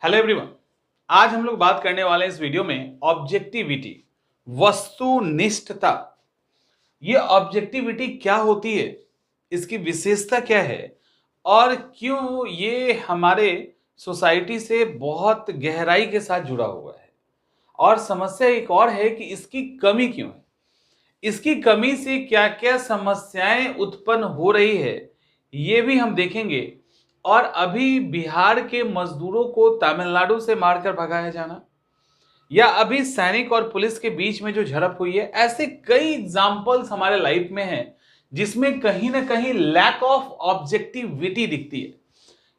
Hello everyone. आज हम लोग बात करने वाले हैं इस वीडियो में ऑब्जेक्टिविटी, वस्तुनिष्ठता। ये ऑब्जेक्टिविटी क्या होती है, इसकी विशेषता क्या है और क्यों ये हमारे सोसाइटी से बहुत गहराई के साथ जुड़ा हुआ है। और समस्या एक और है कि इसकी कमी क्यों है, इसकी कमी से क्या क्या समस्याएं उत्पन्न हो रही है, ये भी हम देखेंगे। और अभी बिहार के मजदूरों को तमिलनाडु से मारकर भगाया जाना, या अभी सैनिक और पुलिस के बीच में जो झड़प हुई है, ऐसे कई एग्जाम्पल्स हमारे लाइफ में हैं जिसमें कहीं ना कहीं लैक ऑफ ऑब्जेक्टिविटी दिखती है।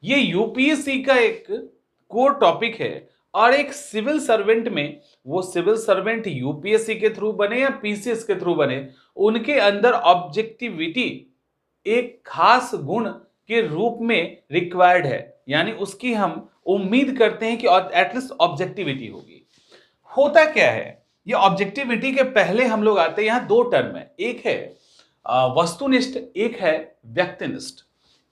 ये यूपीएससी का एक कोर टॉपिक है। और एक सिविल सर्वेंट में, वो सिविल सर्वेंट यूपीएससी के थ्रू बने या पीसीएस के थ्रू बने, उनके अंदर ऑब्जेक्टिविटी एक खास गुण के रूप में रिक्वायर्ड है। यानी उसकी हम उम्मीद करते हैं कि एटलीस्ट ऑब्जेक्टिविटी होगी। होता क्या है, ये ऑब्जेक्टिविटी के पहले हम लोग आते हैं, यहां दो टर्म है, एक है वस्तुनिष्ठ, एक है व्यक्तिनिष्ठ।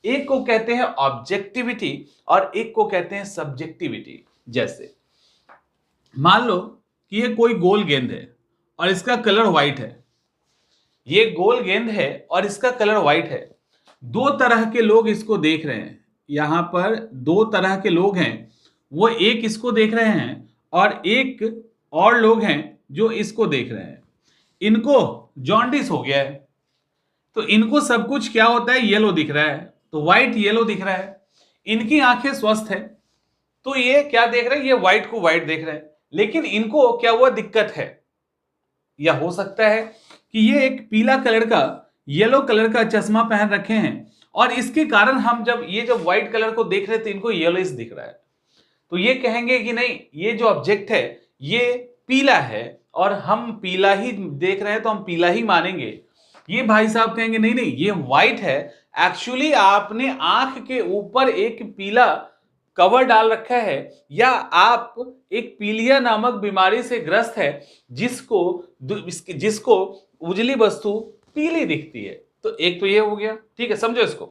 एक को कहते हैं ऑब्जेक्टिविटी और एक को कहते हैं सब्जेक्टिविटी। जैसे मान लो कि ये कोई गोल गेंद है और इसका कलर व्हाइट है। ये गोल गेंद है और इसका कलर व्हाइट है। दो तरह के लोग इसको देख रहे हैं। यहां पर दो तरह के लोग हैं, वो एक इसको देख रहे हैं और एक और लोग हैं जो इसको देख रहे हैं। इनको जॉन्डिस हो गया है, तो इनको सब कुछ क्या होता है, येलो दिख रहा है, तो व्हाइट येलो दिख रहा है। इनकी आंखें स्वस्थ है, तो ये क्या देख रहे हैं, ये व्हाइट को व्हाइट देख रहे हैं। लेकिन इनको क्या हुआ, दिक्कत है। या हो सकता है कि ये एक पीला कलर का, येलो कलर का चश्मा पहन रखे हैं और इसके कारण हम जब व्हाइट कलर को देख रहे थे, इनको येलोइश दिख रहा है। तो ये कहेंगे कि नहीं, ये जो ऑब्जेक्ट है ये पीला है और हम पीला ही देख रहे हैं, तो हम पीला ही मानेंगे। ये भाई साहब कहेंगे नहीं नहीं, ये व्हाइट है। एक्चुअली आपने आंख के ऊपर एक पीला कवर डाल रखा है, या आप एक पीलिया नामक बीमारी से ग्रस्त है जिसको उजली वस्तु पीली दिखती है। तो एक तो ये हो गया, ठीक है, समझो इसको।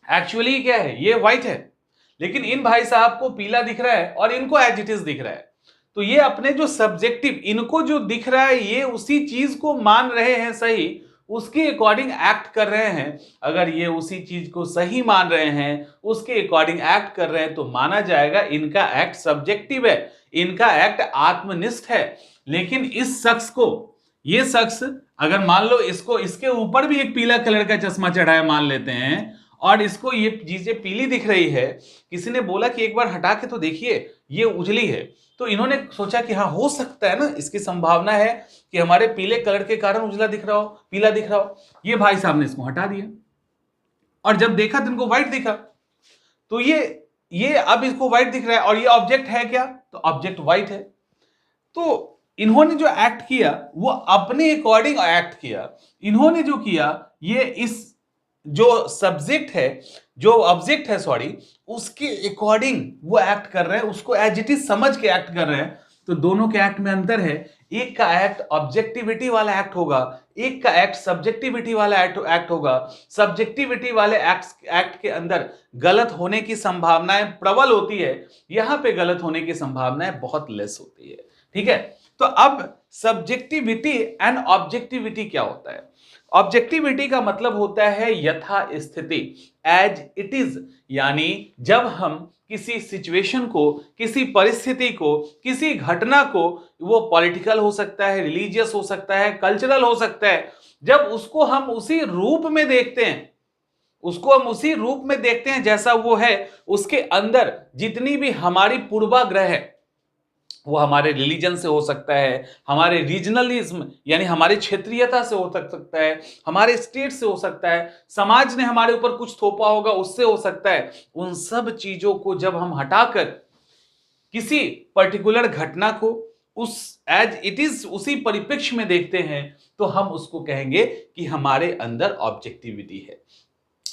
एक्चुअली क्या है, ये व्हाइट है, लेकिन इन भाई साहब को पीला दिख रहा है और इनको एज इट इज दिख रहा है। तो ये अपने जो सब्जेक्टिव, इनको जो दिख रहा है ये उसी चीज को मान रहे हैं सही, उसके अकॉर्डिंग एक्ट कर रहे हैं। अगर ये उसी चीज को सही मान रहे हैं, उसके अकॉर्डिंग एक्ट कर रहे हैं, तो माना जाएगा इनका एक्ट सब्जेक्टिव है, इनका एक्ट आत्मनिष्ठ है। लेकिन इस शख्स को, ये शख्स अगर मान लो इसको, इसके ऊपर भी एक पीला कलर का चश्मा चढ़ाया मान लेते हैं और इसको ये चीजें पीली दिख रही है, किसी ने बोला कि एक बार हटा के तो देखिए ये उजली है, तो इन्होंने सोचा कि हाँ हो सकता है ना, इसकी संभावना है कि हमारे पीले कलर के कारण उजला दिख रहा हो, पीला दिख रहा हो। ये भाई साहब ने इसको हटा दिया और जब देखा तो इनको व्हाइट दिखा। तो ये अब इसको व्हाइट दिख रहा है और ये ऑब्जेक्ट है क्या, तो ऑब्जेक्ट व्हाइट है। तो इन्होंने जो एक्ट किया वो अपने अकॉर्डिंग एक्ट किया। इन्होंने जो किया, ये इस जो सब्जेक्ट है, जो ऑब्जेक्ट है सॉरी, उसके अकॉर्डिंग वो एक्ट कर रहे हैं, उसको एज इट इज समझ के एक्ट कर रहे हैं। तो दोनों के एक्ट में अंतर है। एक का एक्ट ऑब्जेक्टिविटी वाला एक्ट होगा, एक का एक्ट सब्जेक्टिविटी वाला एक्ट होगा। सब्जेक्टिविटी वाले एक्ट के अंदर गलत होने की संभावनाएं प्रबल होती है, यहां पे गलत होने की संभावनाएं बहुत लेस होती है। ठीक है, तो अब सब्जेक्टिविटी एंड ऑब्जेक्टिविटी क्या होता है। ऑब्जेक्टिविटी का मतलब होता है यथा स्थिति, एज इट इज। यानी जब हम किसी सिचुएशन को, किसी परिस्थिति को, किसी घटना को, वो पॉलिटिकल हो सकता है, रिलीजियस हो सकता है, कल्चरल हो सकता है, जब उसको हम उसी रूप में देखते हैं, उसको हम उसी रूप में देखते हैं जैसा वो है, उसके अंदर जितनी भी हमारी पूर्वाग्रह है, वो हमारे रिलीजन से हो सकता है, हमारे रीजनलिज्म यानी हमारी क्षेत्रीयता से हो सकता है, हमारे स्टेट से हो सकता है, समाज ने हमारे ऊपर कुछ थोपा होगा उससे हो सकता है। उन सब चीजों को जब हम हटाकर किसी पर्टिकुलर घटना को उस एज इट इज उसी परिप्रेक्ष्य में देखते हैं, तो हम उसको कहेंगे कि हमारे अंदर ऑब्जेक्टिविटी है।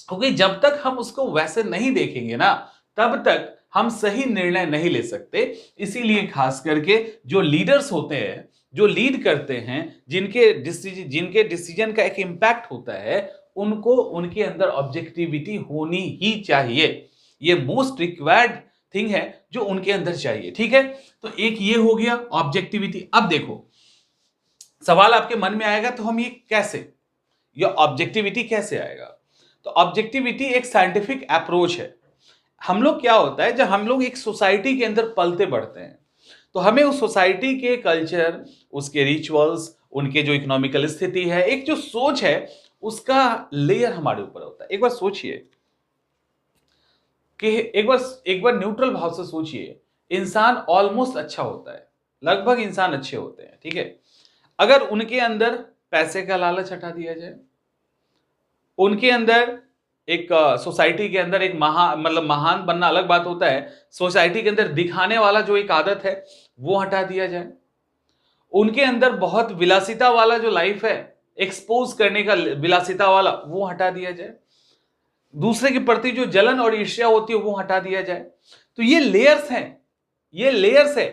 क्योंकि जब तक हम उसको वैसे नहीं देखेंगे ना, तब तक हम सही निर्णय नहीं ले सकते। इसीलिए खास करके जो लीडर्स होते हैं, जो लीड करते हैं, जिनके डिसीजन का एक इंपैक्ट होता है, उनको उनके अंदर ऑब्जेक्टिविटी होनी ही चाहिए। ये मोस्ट रिक्वायर्ड थिंग है जो उनके अंदर चाहिए। ठीक है, तो एक ये हो गया ऑब्जेक्टिविटी। अब देखो सवाल आपके मन में आएगा तो हम ये ऑब्जेक्टिविटी कैसे आएगा? तो ऑब्जेक्टिविटी एक साइंटिफिक अप्रोच है। हम लोग क्या होता है, जब हम लोग एक सोसाइटी के अंदर पलते बढ़ते हैं तो हमें उस सोसाइटी के कल्चर, उसके रिचुअल्स, उनके जो इकोनॉमिकल स्थिति है, एक जो सोच है, उसका लेयर हमारे ऊपर होता है। एक बार सोचिए कि एक बार न्यूट्रल भाव से सोचिए, इंसान ऑलमोस्ट अच्छा होता है, लगभग इंसान अच्छे होते हैं, ठीक है। अगर उनके अंदर पैसे का लालच हटा दिया जाए, उनके अंदर एक सोसाइटी के अंदर एक महान बनना अलग बात होता है, सोसाइटी के अंदर दिखाने वाला जो एक आदत है वो हटा दिया जाए, उनके अंदर बहुत विलासिता वाला जो लाइफ है, एक्सपोज करने का विलासिता वाला, वो हटा दिया जाए, दूसरे के प्रति जो जलन और ईर्ष्या होती है वो हटा दिया जाए। तो ये लेयर्स हैं, ये लेयर्स है।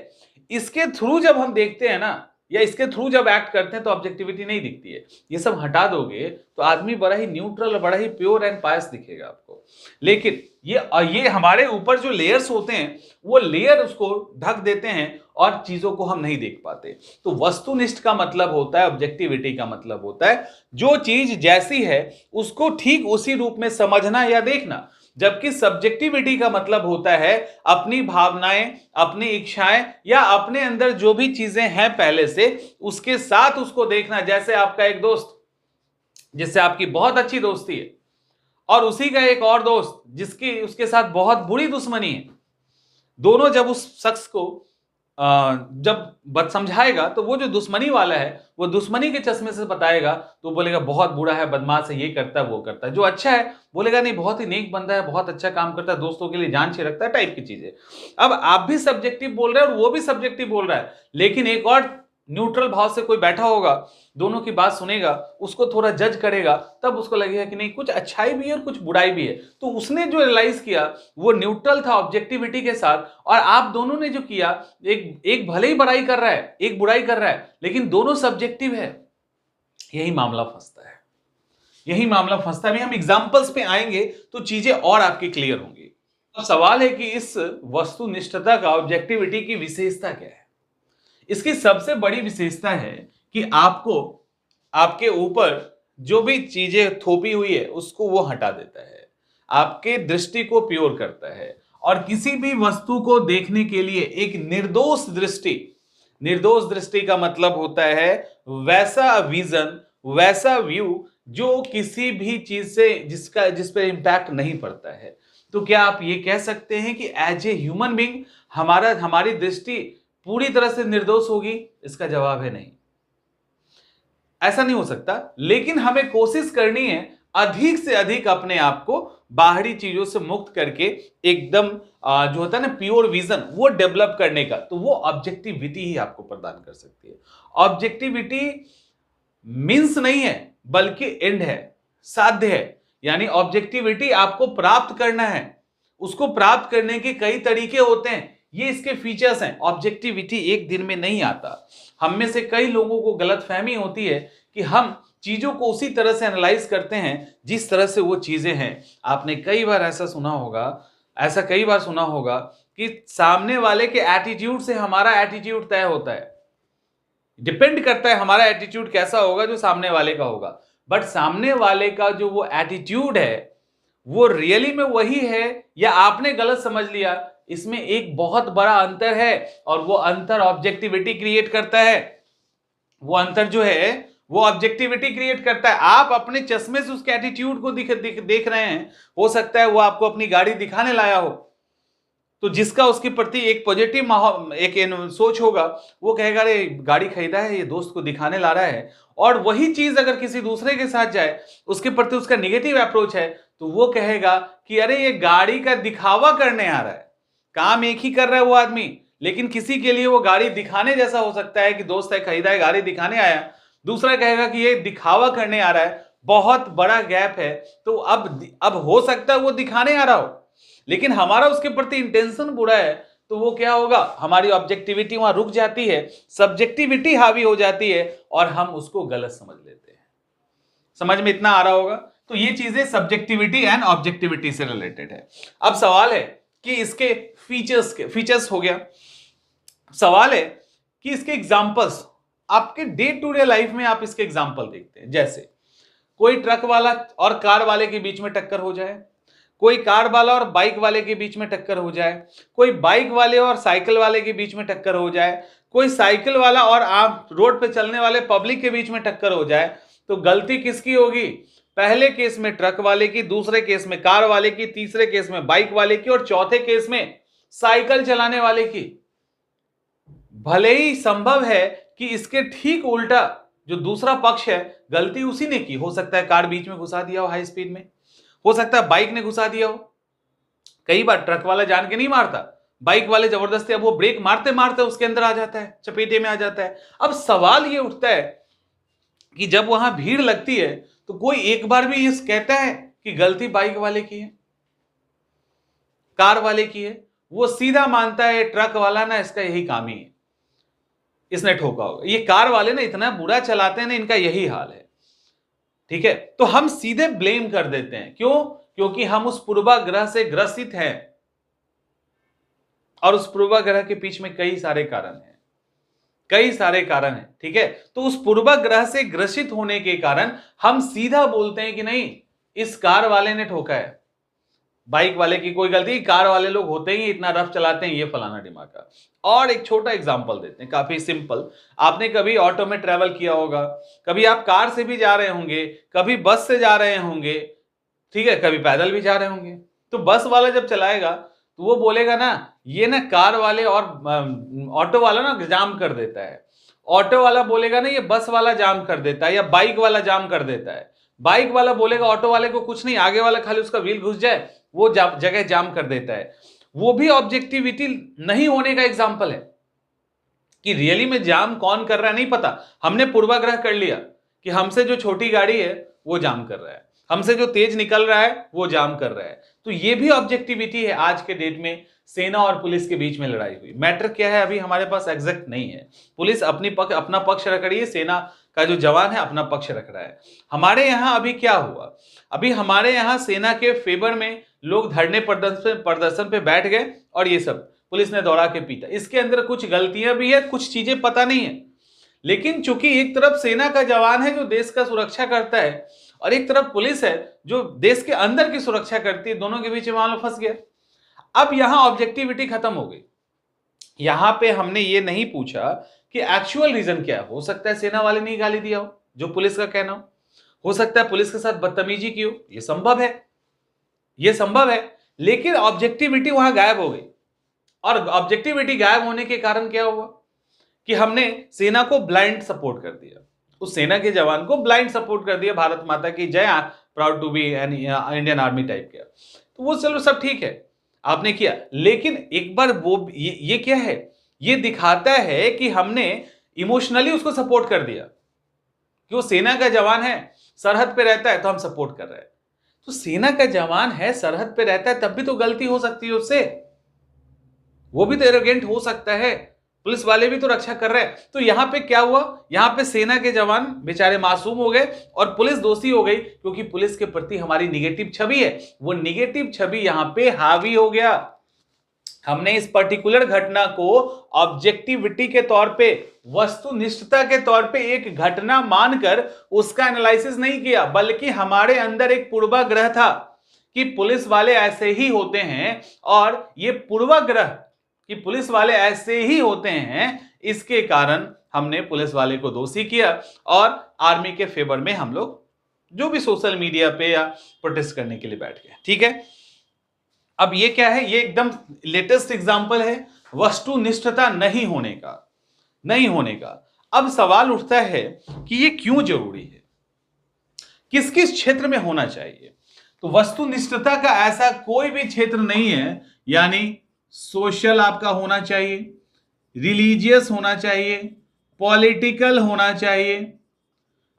इसके थ्रू जब हम देखते हैं ना, या इसके थ्रू जब एक्ट करते हैं तो ऑब्जेक्टिविटी नहीं दिखती है। ये सब हटा दोगे तो आदमी बड़ा ही न्यूट्रल, बड़ा ही प्योर एंड पायस दिखेगा आपको। लेकिन ये हमारे ऊपर जो लेयर्स होते हैं वो लेयर उसको ढक देते हैं और चीजों को हम नहीं देख पाते। तो वस्तुनिष्ठ का मतलब होता है, ऑब्जेक्टिविटी का मतलब होता है जो चीज जैसी है उसको ठीक उसी रूप में समझना या देखना, जबकि सब्जेक्टिविटी का मतलब होता है अपनी भावनाएं, अपनी इच्छाएं या अपने अंदर जो भी चीजें हैं पहले से, उसके साथ उसको देखना। जैसे आपका एक दोस्त जिससे आपकी बहुत अच्छी दोस्ती है और उसी का एक और दोस्त जिसकी उसके साथ बहुत बुरी दुश्मनी है, दोनों जब उस शख्स को जब बद समझाएगा तो वो जो दुश्मनी वाला है वो दुश्मनी के चश्मे से बताएगा, तो बोलेगा बहुत बुरा है, बदमाश है, ये करता है, वो करता है। जो अच्छा है बोलेगा नहीं, बहुत ही नेक बंदा है, बहुत अच्छा काम करता है, दोस्तों के लिए जान छे रखता है, टाइप की चीजें। अब आप भी सब्जेक्टिव बोल रहे हैं और वो भी सब्जेक्टिव बोल रहा है, लेकिन एक और न्यूट्रल भाव से कोई बैठा होगा, दोनों की बात सुनेगा, उसको थोड़ा जज करेगा, तब उसको लगेगा कि नहीं, कुछ अच्छाई भी है और कुछ बुराई भी है। तो उसने जो रियलाइज किया वो न्यूट्रल था ऑब्जेक्टिविटी के साथ, और आप दोनों ने जो किया, एक भले ही बुराई कर रहा है, एक बुराई कर रहा है, लेकिन दोनों सब्जेक्टिव है। यही मामला फंसता है, यही मामला फंसता है। हम एग्जांपल्स पे आएंगे तो चीजें और आपकी क्लियर होंगी। अब सवाल है कि इस वस्तुनिष्ठता का, ऑब्जेक्टिविटी की विशेषता क्या है? इसकी सबसे बड़ी विशेषता है कि आपको, आपके ऊपर जो भी चीजें थोपी हुई है उसको वो हटा देता है, आपके दृष्टि को प्योर करता है, और किसी भी वस्तु को देखने के लिए एक निर्दोष दृष्टि, निर्दोष दृष्टि का मतलब होता है वैसा विजन, वैसा व्यू जो किसी भी चीज से जिस पर इंपैक्ट नहीं पड़ता है। तो क्या आप ये कह सकते हैं कि एज ए ह्यूमन बीइंग हमारी दृष्टि पूरी तरह से निर्दोष होगी? इसका जवाब है नहीं, ऐसा नहीं हो सकता। लेकिन हमें कोशिश करनी है अधिक से अधिक अपने आप को बाहरी चीजों से मुक्त करके एकदम जो होता है ना प्योर विजन, वो डेवलप करने का। तो वो ऑब्जेक्टिविटी ही आपको प्रदान कर सकती है। ऑब्जेक्टिविटी मींस नहीं है बल्कि एंड है, साध्य है। यानी ऑब्जेक्टिविटी आपको प्राप्त करना है, उसको प्राप्त करने के कई तरीके होते हैं, ये इसके फीचर्स हैं। ऑब्जेक्टिविटी एक दिन में नहीं आता। हम में से कई लोगों को गलतफहमी होती है कि हम चीजों को उसी तरह से एनालाइज करते हैं जिस तरह से वो चीजें हैं। आपने कई बार ऐसा सुना होगा कि सामने वाले के एटीट्यूड से हमारा एटीट्यूड तय होता है। डिपेंड करता है हमारा एटीट्यूड कैसा होगा जो सामने वाले का होगा। बट सामने वाले का जो वो एटीट्यूड है वो रियली में वही है या आपने गलत समझ लिया, इसमें एक बहुत बड़ा अंतर है। और वो अंतर ऑब्जेक्टिविटी क्रिएट करता है। वो अंतर जो है वो ऑब्जेक्टिविटी क्रिएट करता है। आप अपने चश्मे से उसके एटीट्यूड को देख रहे हैं। हो सकता है वो आपको अपनी गाड़ी दिखाने लाया हो, तो जिसका उसके प्रति एक पॉजिटिव एक सोच होगा, वो कहेगा अरे गाड़ी खरीदा है, ये दोस्त को दिखाने ला रहा है। और वही चीज अगर किसी दूसरे के साथ जाए, उसके प्रति उसका निगेटिव अप्रोच है, तो वो कहेगा कि अरे ये गाड़ी का दिखावा करने आ रहा है। काम एक ही कर रहा है वो आदमी, लेकिन किसी के लिए वो गाड़ी दिखाने जैसा हो सकता है कि दोस्त है, खरीदा है, गाड़ी दिखाने आया। दूसरा कहेगा कि ये दिखावा करने आ रहा है। बहुत बड़ा गैप है। तो अब हो सकता है वो दिखाने आ रहा हो, लेकिन हमारा उसके प्रति इंटेंशन बुरा है, तो वो क्या होगा, हमारी ऑब्जेक्टिविटी वहां रुक जाती है, सब्जेक्टिविटी हावी हो जाती है और हम उसको गलत समझ लेते हैं। समझ में इतना आ रहा होगा? तो ये चीजें सब्जेक्टिविटी एंड ऑब्जेक्टिविटी से रिलेटेड है। अब सवाल है कि इसके फीचर्स हो गया। सवाल है कि इसके एग्जांपल्स आपके डे टू डे लाइफ में आप इसके एग्जांपल देखते हैं, जैसे कोई ट्रक वाला और कार वाले के बीच में टक्कर हो जाए, कोई कार वाला और बाइक वाले के बीच में टक्कर हो जाए, कोई बाइक वाले और साइकिल वाले के बीच में टक्कर हो जाए, कोई साइकिल वाला और आम रोड पे चलने वाले पब्लिक के बीच में टक्कर हो जाए, तो गलती किसकी होगी? पहले केस में ट्रक वाले की, दूसरे केस में कार वाले की, तीसरे केस में बाइक वाले की और चौथे केस में साइकिल चलाने वाले की। भले ही संभव है कि इसके ठीक उल्टा जो दूसरा पक्ष है गलती उसी ने की, हो सकता है कार बीच में घुसा दिया हो हाई स्पीड में, हो सकता है बाइक ने घुसा दिया हो। कई बार ट्रक वाला जान के नहीं मारता, बाइक वाले जबरदस्ती, अब वो ब्रेक मारते मारते उसके अंदर आ जाता है, चपेटे में आ जाता है। अब सवाल ये उठता है कि जब वहां भीड़ लगती है तो कोई एक बार भी ये कहता है कि गलती बाइक वाले की है, कार वाले की है? वो सीधा मानता है ट्रक वाला ना इसका यही काम ही है, इसने ठोका होगा, ये कार वाले ना इतना बुरा चलाते हैं ना, इनका यही हाल है। ठीक है, तो हम सीधे ब्लेम कर देते हैं। क्यों? क्योंकि हम उस पूर्वाग्रह से ग्रसित हैं और उस पूर्वाग्रह के पीछे में कई सारे कारण हैं, कई सारे कारण हैं। ठीक है, तो उस पूर्वाग्रह से ग्रसित होने के कारण हम सीधा बोलते हैं कि नहीं, इस कार वाले ने ठोका है, बाइक वाले की कोई गलती, कार वाले लोग होते ही इतना रफ चलाते हैं, ये फलाना दिमागा। और एक छोटा एग्जांपल देते हैं, काफी सिंपल। आपने कभी ऑटो में ट्रेवल किया होगा, कभी आप कार से भी जा रहे होंगे, कभी बस से जा रहे होंगे, ठीक है, कभी पैदल भी जा रहे होंगे। तो बस वाला जब चलाएगा तो वो बोलेगा ना, ये ना कार वाले और ऑटो वाला ना जाम कर देता है। ऑटो वाला बोलेगा ना, ये बस वाला जाम कर देता है, या बाइक वाला जाम कर देता है। बाइक वाला बोलेगा ऑटो वाले को कुछ नहीं, आगे वाला खाली उसका व्हील घुस जाए वो जगह जाम कर देता है। वो भी ऑब्जेक्टिविटी नहीं होने का एग्जांपल है कि रियली में जाम कौन कर रहा है नहीं पता, हमने पूर्वाग्रह कर लिया कि हमसे जो छोटी गाड़ी है वो जाम कर रहा है, हमसे जो तेज निकल रहा है वो जाम कर रहा है। तो ये भी ऑब्जेक्टिविटी है। आज के डेट में सेना और पुलिस के बीच में लड़ाई हुई, मैटर क्या है अभी हमारे पास एग्जैक्ट नहीं है। पुलिस अपना पक्ष रख रही है, सेना का जो जवान है अपना पक्ष रख रहा है। हमारे यहाँ अभी क्या हुआ? अभी हमारे यहाँ सेना के फेवर में लोग धरने प्रदर्शन पे बैठ गए और ये सब पुलिस ने दौड़ा के पीटा। इसके अंदर कुछ गलतियां भी है, कुछ चीजें पता नहीं है, लेकिन चूंकि एक तरफ सेना का जवान है जो देश का सुरक्षा करता है और एक तरफ पुलिस है जो देश के अंदर की सुरक्षा करती है, दोनों के बीच मामला फंस गया। अब यहां ऑब्जेक्टिविटी खत्म हो गई। यहां पे हमने ये नहीं पूछा कि एक्चुअल रीजन क्या है। हो सकता है सेना वाले ने ही गाली दिया हो, जो पुलिस का कहना हो सकता है पुलिस के साथ बदतमीजी की हो, ये संभव है, ये संभव है। लेकिन ऑब्जेक्टिविटी वहां गायब हो गई, और ऑब्जेक्टिविटी गायब होने के कारण क्या हुआ कि हमने सेना को ब्लाइंड सपोर्ट कर दिया, उस सेना के जवान को ब्लाइंड सपोर्ट कर दिया, भारत माता की जय, proud to be an Indian army type किया। तो वो चलो सब ठीक है, आपने किया, लेकिन एक बार वो ये क्या है, ये दिखाता है कि हमने इमोशनली उसको सपोर्ट कर दिया कि वो सेना का जवान है, सरहद पे रहता है तो हम सपोर्ट कर रहे हैं। तो सेना का जवान है, सरहद पे रहता है, तब भी तो गलती हो सकती है उससे, वो भी तो एरोगेंट हो सकता है, पुलिस वाले भी तो रक्षा कर रहे हैं। तो यहां पे क्या हुआ, यहां पे सेना के जवान बेचारे मासूम हो गए और पुलिस दोषी हो गई, क्योंकि पुलिस के प्रति हमारी निगेटिव छवि है, वो निगेटिव छवि यहां पे हावी हो गया। हमने इस पर्टिकुलर घटना को ऑब्जेक्टिविटी के तौर पे, वस्तुनिष्ठता के तौर पे एक घटना मानकर उसका एनालिसिस नहीं किया, बल्कि हमारे अंदर एक पूर्वाग्रह था कि पुलिस वाले ऐसे ही होते हैं, और ये पूर्वाग्रह कि पुलिस वाले ऐसे ही होते हैं, इसके कारण हमने पुलिस वाले को दोषी किया और आर्मी के फेवर में हम लोग जो भी सोशल मीडिया पे या प्रोटेस्ट करने के लिए बैठ गए। ठीक है, अब ये क्या है, ये एकदम लेटेस्ट एग्जांपल है वस्तुनिष्ठता नहीं होने का, नहीं होने का। अब सवाल उठता है कि ये क्यों जरूरी है, किस किस क्षेत्र में होना चाहिए? तो वस्तुनिष्ठता का ऐसा कोई भी क्षेत्र नहीं है, यानी सोशल आपका होना चाहिए, रिलीजियस होना चाहिए, पॉलिटिकल होना चाहिए,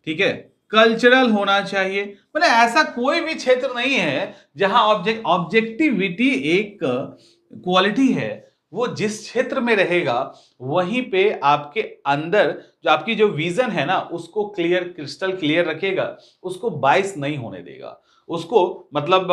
ठीक है, कल्चरल होना चाहिए, मतलब ऐसा कोई भी क्षेत्र नहीं है जहां ऑब्जेक्टिविटी एक क्वालिटी है, वो जिस क्षेत्र में रहेगा वहीं पे आपके अंदर जो आपकी जो विजन है ना उसको क्लियर, क्रिस्टल क्लियर रखेगा, उसको बाइस नहीं होने देगा, उसको मतलब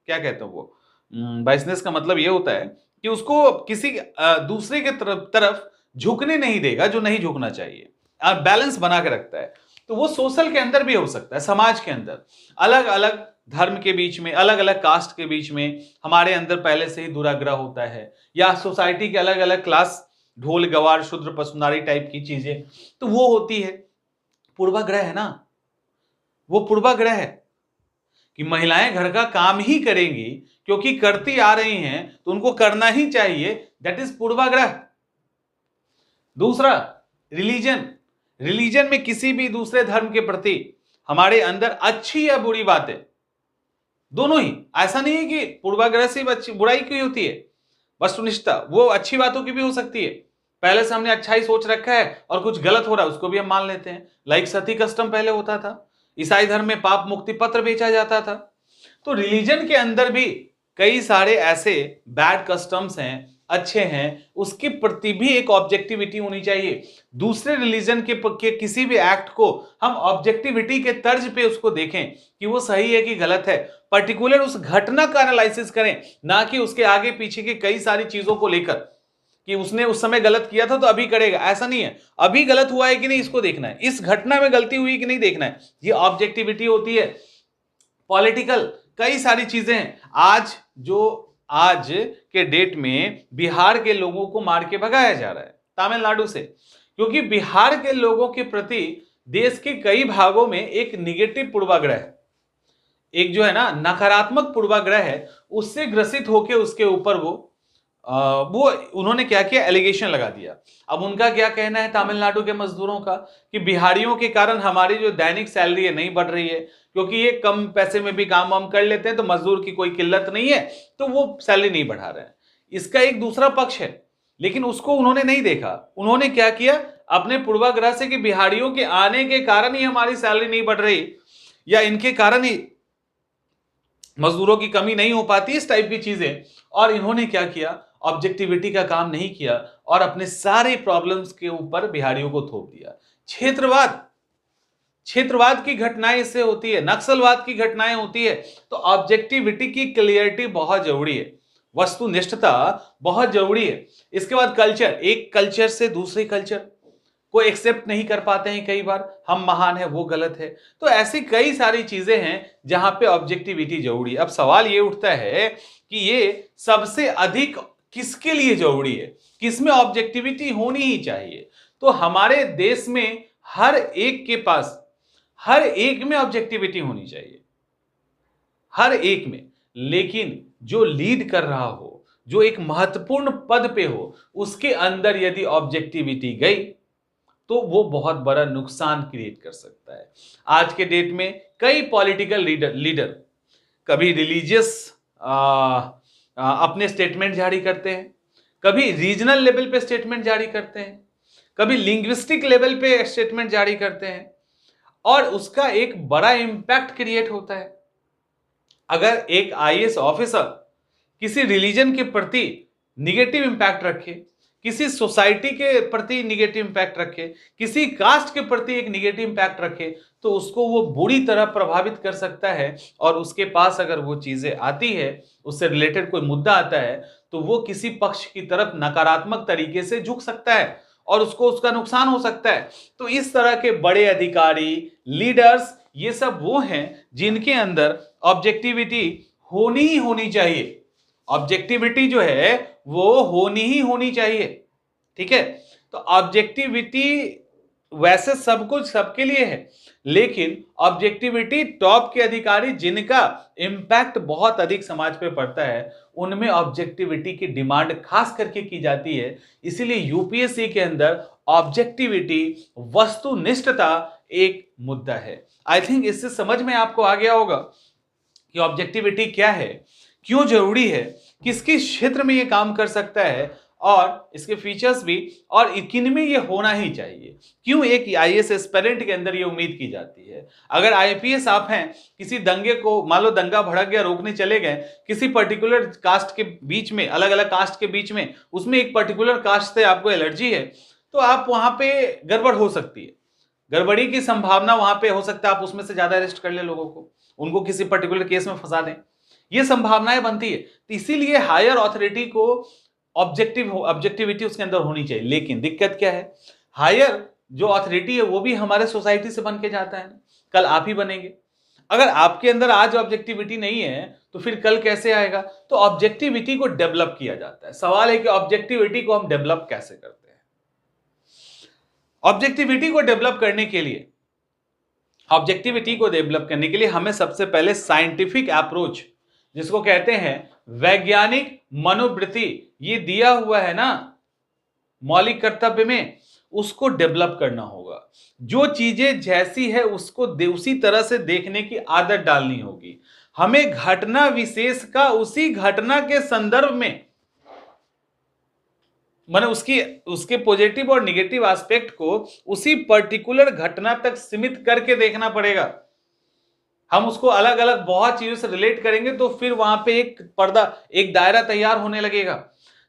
क्या कहते हैं वो बाइसनेस का मतलब ये होता है कि उसको किसी दूसरे के तरफ झुकने नहीं देगा जो नहीं झुकना चाहिए, और बैलेंस बना के रखता है। तो वो सोशल के अंदर भी हो सकता है, समाज के अंदर अलग अलग धर्म के बीच में, अलग अलग कास्ट के बीच में हमारे अंदर पहले से ही दुराग्रह होता है, या सोसाइटी के अलग अलग क्लास, ढोल गवार शूद्र पशुनारी टाइप की चीजें, तो वो होती है। पूर्वाग्रह है ना, वो पूर्वाग्रह है कि महिलाएं घर का काम ही करेंगी क्योंकि करती आ रही हैं तो उनको करना ही चाहिए, दैट इज पूर्वाग्रह। दूसरा, रिलीजन। रिलीजन में किसी भी दूसरे धर्म के प्रति हमारे अंदर अच्छी या बुरी बातें, दोनों ही, ऐसा नहीं है कि पूर्वाग्रह से बुराई क्यों होती है, वस्तुनिष्ठता वो अच्छी बातों की भी हो सकती है। पहले से हमने अच्छा ही सोच रखा है और कुछ गलत हो रहा है उसको भी हम मान लेते हैं। लाइक सती कस्टम पहले होता था, ईसाई धर्म में पाप मुक्ति पत्र बेचा जाता था। तो रिलीजन के अंदर भी कई सारे ऐसे बैड कस्टम्स हैं, अच्छे हैं, उसके प्रति भी एक ऑब्जेक्टिविटी होनी चाहिए। दूसरे रिलीजन के किसी भी एक्ट को हम ऑब्जेक्टिविटी के तर्ज पे उसको देखें कि वो सही है कि गलत है, पर्टिकुलर उस घटना का एनालिसिस करें, ना कि उसके आगे पीछे के कई सारी चीजों को लेकर कि उसने उस समय गलत किया था तो अभी करेगा, ऐसा नहीं है। अभी गलत हुआ है कि नहीं इसको देखना है, इस घटना में गलती हुई कि नहीं देखना है, ये ऑब्जेक्टिविटी होती है। पॉलिटिकल कई सारी चीजें हैं। आज के डेट में बिहार के लोगों को मार के भगाया जा रहा है तमिलनाडु से, क्योंकि बिहार के लोगों के प्रति देश के कई भागों में एक निगेटिव पूर्वाग्रह है, एक जो है ना नकारात्मक पूर्वाग्रह है, उससे ग्रसित होकर उसके ऊपर वो उन्होंने क्या किया, एलिगेशन लगा दिया। अब उनका क्या कहना है तमिलनाडु के मजदूरों का कि बिहारियों के कारण हमारी जो दैनिक सैलरी है नहीं बढ़ रही है, क्योंकि ये कम पैसे में भी काम वाम कर लेते हैं तो मजदूर की कोई किल्लत नहीं है, तो वो सैलरी नहीं बढ़ा रहे हैं। इसका एक दूसरा पक्ष है, लेकिन उसको उन्होंने नहीं देखा। उन्होंने क्या किया, अपने पूर्वाग्रह से कि बिहारियों के आने के कारण ही हमारी सैलरी नहीं बढ़ रही, या इनके कारण ही मजदूरों की कमी नहीं हो पाती, इस टाइप की चीजें। और इन्होंने क्या किया, ऑब्जेक्टिविटी का काम नहीं किया और अपने सारे प्रॉब्लम्स के ऊपर बिहारियों को थोप दिया। क्षेत्रवाद की घटनाएं इससे होती है, नक्सलवाद की घटनाएं होती है। तो ऑब्जेक्टिविटी की क्लियरिटी बहुत जरूरी है, वस्तुनिष्ठता बहुत जरूरी है। इसके बाद कल्चर, एक कल्चर से दूसरे कल्चर को एक्सेप्ट नहीं कर पाते हैं, कई बार हम महान है वो गलत है। तो ऐसी कई सारी चीजें हैं जहां पे ऑब्जेक्टिविटी जरूरी है। अब सवाल ये उठता है कि ये सबसे अधिक किसके लिए जरूरी है, किसमें ऑब्जेक्टिविटी होनी ही चाहिए। तो हमारे देश में हर एक के पास, हर एक में ऑब्जेक्टिविटी होनी चाहिए, हर एक में। लेकिन जो लीड कर रहा हो, जो एक महत्वपूर्ण पद पे हो, उसके अंदर यदि ऑब्जेक्टिविटी गई तो वो बहुत बड़ा नुकसान क्रिएट कर सकता है। आज के डेट में कई पॉलिटिकल लीडर कभी रिलीजियस अपने स्टेटमेंट जारी करते हैं, कभी रीजनल लेवल पे स्टेटमेंट जारी करते हैं, कभी लिंग्विस्टिक लेवल पे स्टेटमेंट जारी करते हैं, और उसका एक बड़ा इंपैक्ट क्रिएट होता है। अगर एक आईएएस ऑफिसर किसी रिलीजन के प्रति निगेटिव इंपैक्ट रखे, किसी सोसाइटी के प्रति निगेटिव इंपैक्ट रखे, किसी कास्ट के प्रति एक निगेटिव इंपैक्ट रखे, तो उसको वो बुरी तरह प्रभावित कर सकता है। और उसके पास अगर वो चीजें आती है, उससे रिलेटेड कोई मुद्दा आता है, तो वो किसी पक्ष की तरफ नकारात्मक तरीके से झुक सकता है और उसको उसका नुकसान हो सकता है। तो इस तरह के बड़े अधिकारी, लीडर्स, ये सब वो हैं जिनके अंदर ऑब्जेक्टिविटी होनी ही होनी चाहिए। ऑब्जेक्टिविटी जो है वो होनी ही होनी चाहिए, ठीक है। तो ऑब्जेक्टिविटी वैसे सब कुछ सबके लिए है, लेकिन ऑब्जेक्टिविटी टॉप के अधिकारी जिनका इंपैक्ट बहुत अधिक समाज पे पड़ता है, उनमें ऑब्जेक्टिविटी की डिमांड खास करके की जाती है। इसीलिए यूपीएससी के अंदर ऑब्जेक्टिविटी, वस्तुनिष्ठता एक मुद्दा है। आई थिंक इससे समझ में आपको आ गया होगा कि ऑब्जेक्टिविटी क्या है, क्यों जरूरी है, किस किस क्षेत्र में ये काम कर सकता है, और इसके फीचर्स भी, और किन में ये होना ही चाहिए। क्यों एक आईएएस एस्पिरेंट के अंदर ये उम्मीद की जाती है। अगर आईपीएस आप हैं, किसी दंगे को, मान लो दंगा भड़क गया, रोकने चले गए किसी पर्टिकुलर कास्ट के बीच में, अलग अलग कास्ट के बीच में, उसमें एक पर्टिकुलर कास्ट से आपको एलर्जी है, तो आप वहां पे गड़बड़ हो सकती है, गड़बड़ी की संभावना वहां पे हो सकता है। आप उसमें से ज्यादा अरेस्ट कर ले लोगों को, उनको किसी पर्टिकुलर केस में फंसा दें, ये संभावनाएं बनती है। तो इसीलिए हायर ऑथोरिटी को ऑब्जेक्टिविटी उसके अंदर होनी चाहिए। लेकिन दिक्कत क्या है, हायर जो ऑथोरिटी है वो भी हमारे सोसाइटी से बन के जाता है, कल आप ही बनेंगे। अगर आपके अंदर आज ऑब्जेक्टिविटी नहीं है तो फिर कल कैसे आएगा? तो ऑब्जेक्टिविटी को डेवलप किया जाता है। सवाल है कि ऑब्जेक्टिविटी को हम डेवलप कैसे करते हैं? ऑब्जेक्टिविटी को डेवलप करने के लिए हमें सबसे पहले साइंटिफिक अप्रोच, जिसको कहते हैं वैज्ञानिक मनोवृत्ति, ये दिया हुआ है ना मौलिक कर्तव्य में, उसको डेवलप करना होगा। जो चीजें जैसी है उसको उसी तरह से देखने की आदत डालनी होगी। हमें घटना विशेष का उसी घटना के संदर्भ में, माने उसके पॉजिटिव और निगेटिव एस्पेक्ट को उसी पर्टिकुलर घटना तक सीमित करके देखना पड़ेगा। हम उसको अलग अलग बहुत चीजों से रिलेट करेंगे तो फिर वहां पे एक पर्दा, एक दायरा तैयार होने लगेगा।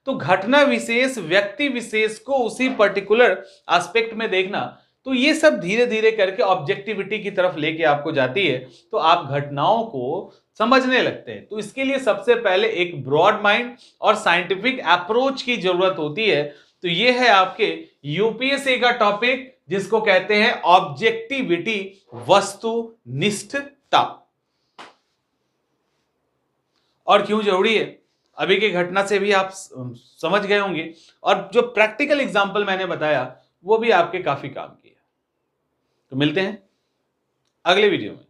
तो घटना विशेष, व्यक्ति विशेष को उसी पर्टिकुलर एस्पेक्ट में देखना, तो ये सब धीरे धीरे करके ऑब्जेक्टिविटी की तरफ लेके आपको जाती है, तो आप घटनाओं को समझने लगते हैं। तो इसके लिए सबसे पहले एक ब्रॉड माइंड और साइंटिफिक अप्रोच की जरूरत होती है। तो ये है आपके यूपीएससी का टॉपिक, जिसको कहते हैं ऑब्जेक्टिविटी, वस्तुनिष्ठता। और क्यों जरूरी है अभी की घटना से भी आप समझ गए होंगे, और जो प्रैक्टिकल एग्जांपल मैंने बताया वो भी आपके काफी काम किया। तो मिलते हैं अगले वीडियो में।